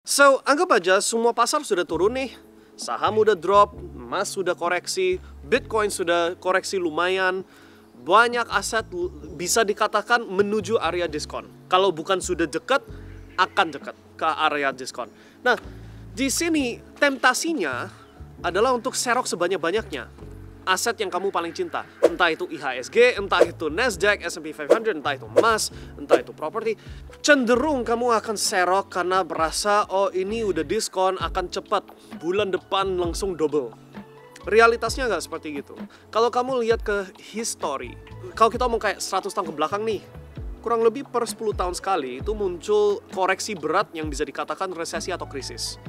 So, anggap aja semua pasar sudah turun nih. Saham udah drop, emas sudah koreksi, Bitcoin sudah koreksi lumayan. Banyak aset bisa dikatakan menuju area diskon. Kalau bukan sudah dekat, akan dekat ke area diskon. Nah, di sini temptasinya adalah untuk serok sebanyak-banyaknya aset yang kamu paling cinta. Entah itu IHSG, entah itu Nasdaq, S&P 500, entah itu emas, entah itu properti. Cenderung kamu akan serok karena berasa, oh ini udah diskon, akan cepat. Bulan depan langsung double. Realitasnya nggak seperti gitu. Kalau kamu lihat ke history, kalau kita ngomong kayak 100 tahun ke belakang nih, kurang lebih per 10 tahun sekali itu muncul koreksi berat yang bisa dikatakan resesi atau krisis.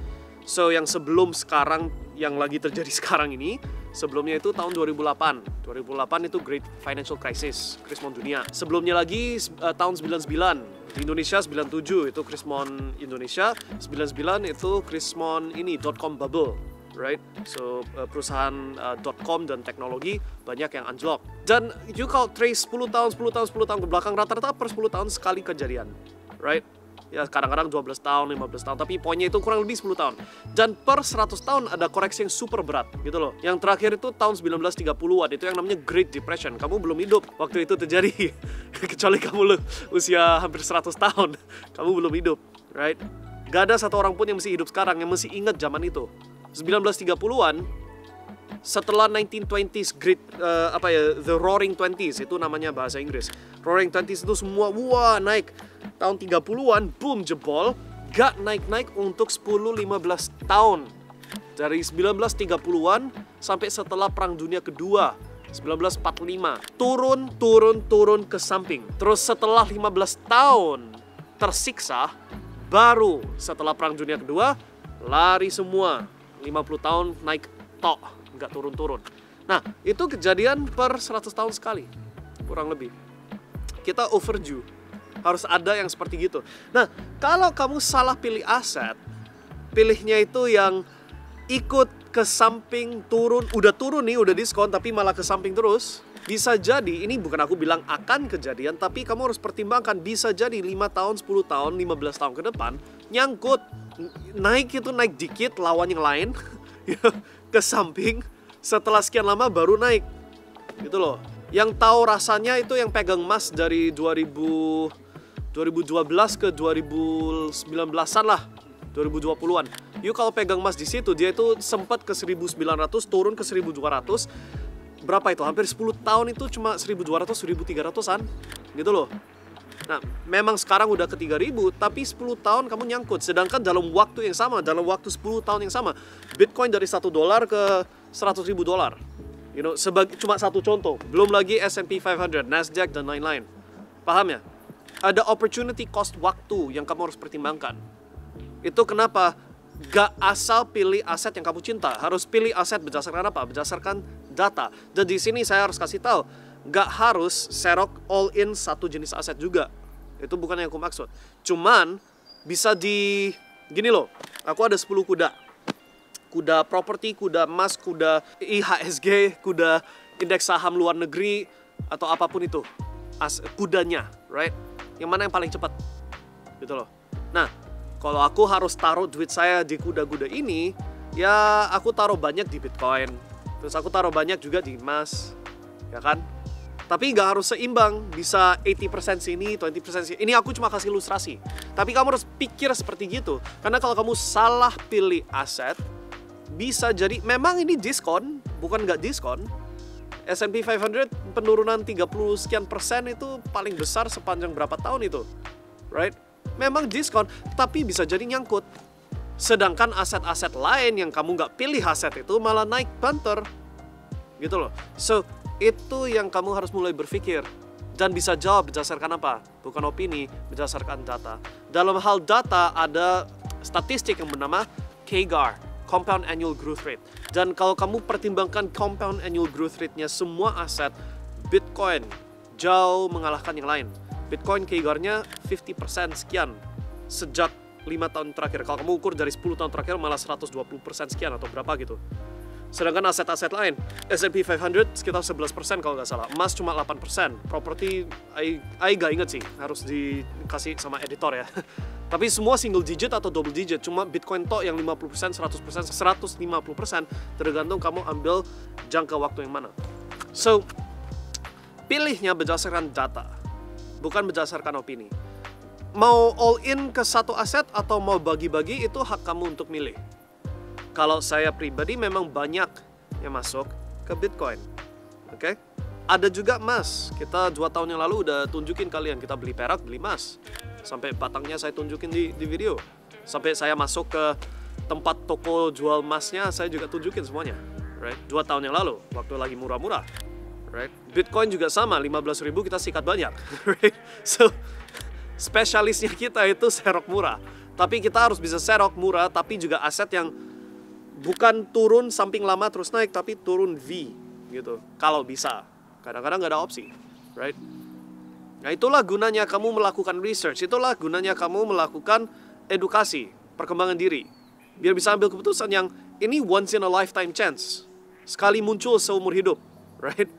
So, yang sebelum sekarang, yang lagi terjadi sekarang ini, sebelumnya itu tahun 2008. 2008 itu Great Financial Crisis, krismon dunia. Sebelumnya lagi tahun 99. Di Indonesia 97 itu krismon Indonesia, 99 itu krismon ini .com bubble, right? So, perusahaan .com dan teknologi banyak yang anjlok. Dan you kalau trace 10 tahun ke belakang, rata-rata per 10 tahun sekali kejadian, right? Ya kadang-kadang 12 tahun, 15 tahun, tapi poinnya itu kurang lebih 10 tahun. Dan per 100 tahun ada koreksi yang super berat gitu loh. Yang terakhir itu tahun 1930-an, itu yang namanya Great Depression. Kamu belum hidup waktu itu terjadi. Kecuali kamu usia hampir 100 tahun, kamu belum hidup, right? Gak ada satu orang pun yang masih hidup sekarang yang masih ingat zaman itu. 1930-an, setelah 1920s Great The Roaring Twenties, itu namanya bahasa Inggris. Roaring Twenties itu semua wah naik. Tahun 30-an boom jebol, gak naik-naik untuk 10-15 tahun. Dari 1930-an sampai setelah Perang Dunia Kedua 1945, turun ke samping. Terus setelah 15 tahun tersiksa, baru setelah Perang Dunia Kedua lari semua. 50 tahun naik tok, nggak turun-turun. Nah, itu kejadian per 100 tahun sekali, kurang lebih. Kita overdue, harus ada yang seperti gitu. Nah, kalau kamu salah pilih aset, pilihnya itu yang ikut ke samping turun, udah turun nih, udah diskon, tapi malah ke samping terus. Bisa jadi, ini bukan aku bilang akan kejadian, tapi kamu harus pertimbangkan, bisa jadi 5 tahun, 10 tahun, 15 tahun ke depan, nyangkut. Naik itu naik dikit, lawan yang lain, ke samping, setelah sekian lama baru naik. Gitu loh. Yang tahu rasanya itu yang pegang emas dari 2012 ke 2019-an lah, 2020-an. Yuk kalau pegang emas di situ, dia itu sempat ke 1900, turun ke 1200. Berapa itu? Hampir 10 tahun itu cuma 1200, 1300-an. Gitu loh. Nah, memang sekarang udah ke 3000, tapi 10 tahun kamu nyangkut. Sedangkan dalam waktu yang sama, dalam waktu 10 tahun yang sama, Bitcoin dari $1 ke $100.000. You know, cuma satu contoh. Belum lagi S&P 500, Nasdaq, dan lain-lain. Paham ya? Ada opportunity cost waktu yang kamu harus pertimbangkan. Itu kenapa gak asal pilih aset yang kamu cinta. Harus pilih aset berdasarkan apa? Berdasarkan data. Dan di sini saya harus kasih tahu, gak harus serok all in satu jenis aset juga. Itu bukan yang aku maksud. Cuman bisa gini loh, aku ada 10 kuda. Kuda properti, kuda emas, kuda IHSG, kuda indeks saham luar negeri, atau apapun itu. Kudanya, right? Yang mana yang paling cepat? Gitu loh. Nah, kalau aku harus taruh duit saya di kuda-kuda ini, ya aku taruh banyak di Bitcoin. Terus aku taruh banyak juga di emas. Ya kan? Tapi nggak harus seimbang, bisa 80% sini, 20% sini. Ini aku cuma kasih ilustrasi. Tapi kamu harus pikir seperti gitu. Karena kalau kamu salah pilih aset, bisa jadi, memang ini diskon, bukan nggak diskon. S&P 500 penurunan 30 sekian persen itu paling besar sepanjang berapa tahun itu. Right? Memang diskon, tapi bisa jadi nyangkut. Sedangkan aset-aset lain yang kamu nggak pilih aset itu malah naik banter. Gitu loh. So, itu yang kamu harus mulai berpikir. Dan bisa jawab berdasarkan apa? Bukan opini, berdasarkan data. Dalam hal data ada statistik yang bernama CAGR, Compound Annual Growth Rate. Dan kalau kamu pertimbangkan Compound Annual Growth Rate-nya semua aset, Bitcoin jauh mengalahkan yang lain. Bitcoin CAGR-nya 50% sekian sejak 5 tahun terakhir. Kalau kamu ukur dari 10 tahun terakhir malah 120% sekian atau berapa gitu. Sedangkan aset-aset lain, S&P 500 sekitar 11% kalau nggak salah. Emas cuma 8%. Properti, I gak inget sih, harus dikasih sama editor ya. Tapi semua single digit atau double digit, cuma Bitcoin tok yang 50%, 100%, 150%, tergantung kamu ambil jangka waktu yang mana. So, pilihnya berdasarkan data, bukan berdasarkan opini. Mau all in ke satu aset atau mau bagi-bagi, itu hak kamu untuk milih. Kalau saya pribadi memang banyak yang masuk ke Bitcoin. Oke? Ada juga emas. Kita 2 tahun yang lalu udah tunjukin kalian, kita beli perak, beli emas. Sampai batangnya saya tunjukin di video. Sampai saya masuk ke tempat toko jual emasnya, saya juga tunjukin semuanya. Right? 2 tahun yang lalu, waktu lagi murah-murah. Right? Bitcoin juga sama, 15.000 kita sikat banyak. Right? So, spesialisnya kita itu serok murah. Tapi kita harus bisa serok murah, tapi juga aset yang bukan turun samping lama terus naik, tapi turun V gitu. Kalau bisa. Kadang-kadang nggak ada opsi. Right? Nah, itulah gunanya kamu melakukan research, itulah gunanya kamu melakukan edukasi, perkembangan diri. Biar bisa ambil keputusan yang ini once in a lifetime chance. Sekali muncul seumur hidup, right?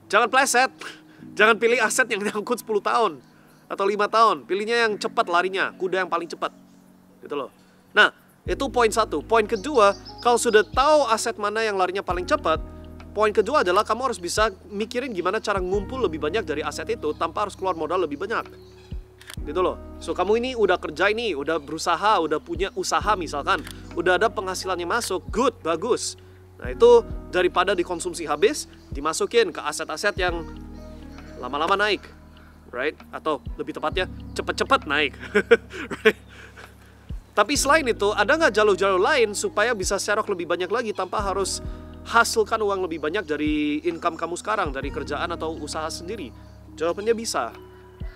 Jangan pleset, jangan pilih aset yang nyangkut 10 tahun atau 5 tahun. Pilihnya yang cepat larinya, kuda yang paling cepat. Gitu loh. Nah, itu poin 1. Poin kedua, kalau sudah tahu aset mana yang larinya paling cepat, poin kedua adalah kamu harus bisa mikirin gimana cara ngumpul lebih banyak dari aset itu tanpa harus keluar modal lebih banyak. Gitu loh. So, kamu ini udah kerja ini, udah berusaha, udah punya usaha misalkan, udah ada penghasilannya masuk, good, bagus. Nah, itu daripada dikonsumsi habis, dimasukin ke aset-aset yang lama-lama naik. Right? Atau lebih tepatnya, cepet-cepet naik. Right? Tapi selain itu, ada nggak jalur-jalur lain supaya bisa serok lebih banyak lagi tanpa harus hasilkan uang lebih banyak dari income kamu sekarang, dari kerjaan atau usaha sendiri? Jawabannya bisa,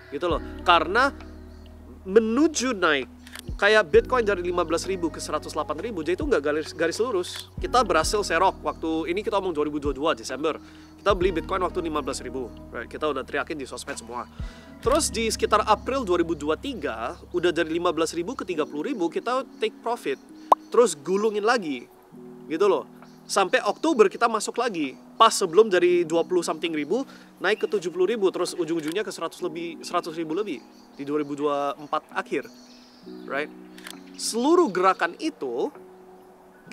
gitu loh. Karena menuju naik, kayak Bitcoin dari 15.000 ke 108.000, jadi itu nggak garis lurus. Kita berhasil serok waktu ini, kita omong 2022 Desember. Kita beli Bitcoin waktu 15.000, right? Kita udah teriakin di sosmed semua. Terus di sekitar April 2023, udah dari 15.000 ke 30.000, kita take profit. Terus gulungin lagi, gitu loh. Sampai Oktober kita masuk lagi, pas sebelum dari 20 something ribu naik ke 70.000, terus ujung-ujungnya ke 100.000 lebih di 2024 akhir, right? Seluruh gerakan itu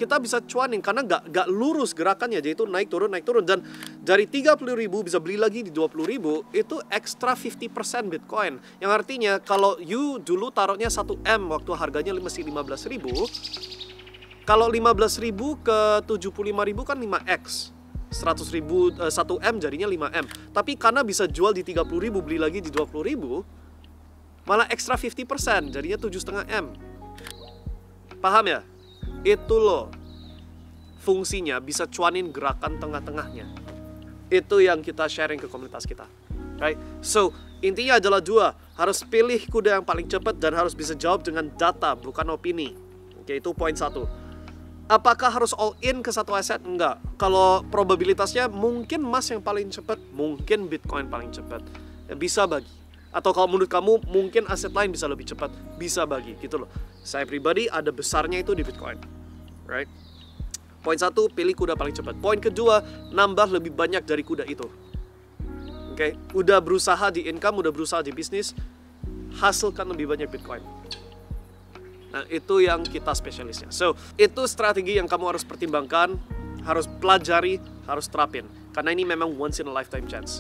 kita bisa cuanin karena nggak lurus gerakannya, jadi itu naik turun dan dari 30.000 bisa beli lagi di 20.000, itu ekstra 50% Bitcoin, yang artinya kalau you dulu taruhnya 1M waktu harganya masih 15.000. Kalau 15.000 ke 75.000 kan 5x. 100.000, 1M jadinya 5M. Tapi karena bisa jual di 30.000, beli lagi di 20.000, malah ekstra 50%, jadinya 7,5M. Paham ya? Itu loh fungsinya, bisa cuanin gerakan tengah-tengahnya. Itu yang kita sharing ke komunitas kita. Right? So, intinya adalah 2, harus pilih kuda yang paling cepat dan harus bisa jawab dengan data, bukan opini. Oke, itu poin 1. Apakah harus all in ke satu aset? Enggak. Kalau probabilitasnya mungkin emas yang paling cepat, mungkin Bitcoin paling cepat. Ya, bisa bagi. Atau kalau menurut kamu mungkin aset lain bisa lebih cepat, bisa bagi, gitu loh. Saya pribadi ada besarnya itu di Bitcoin. Right? Poin 1, pilih kuda paling cepat. Poin kedua, nambah lebih banyak dari kuda itu. Oke, udah berusaha di income, udah berusaha di bisnis, hasilkan lebih banyak Bitcoin. Nah, itu yang kita spesialisnya. So, itu strategi yang kamu harus pertimbangkan, harus pelajari, harus terapin. Karena ini memang once in a lifetime chance.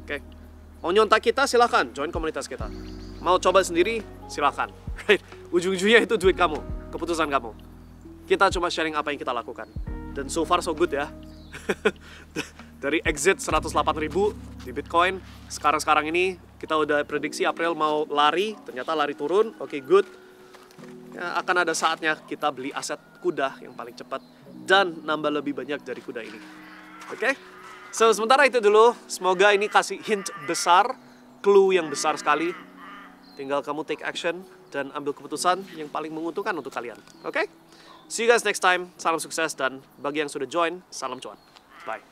Oke? Mau nyontak kita, silakan. Join komunitas kita. Mau coba sendiri, silakan. Right? Ujung-ujungnya itu duit kamu, keputusan kamu. Kita cuma sharing apa yang kita lakukan. Dan so far so good ya. Dari exit 108.000 di Bitcoin, sekarang ini kita udah prediksi April mau lari, ternyata lari turun. Oke, good. Ya, akan ada saatnya kita beli aset kuda yang paling cepat dan nambah lebih banyak dari kuda ini. Oke? So, sementara itu dulu. Semoga ini kasih hint besar, clue yang besar sekali. Tinggal kamu take action dan ambil keputusan yang paling menguntungkan untuk kalian. Oke? See you guys next time. Salam sukses dan bagi yang sudah join, salam cuan. Bye.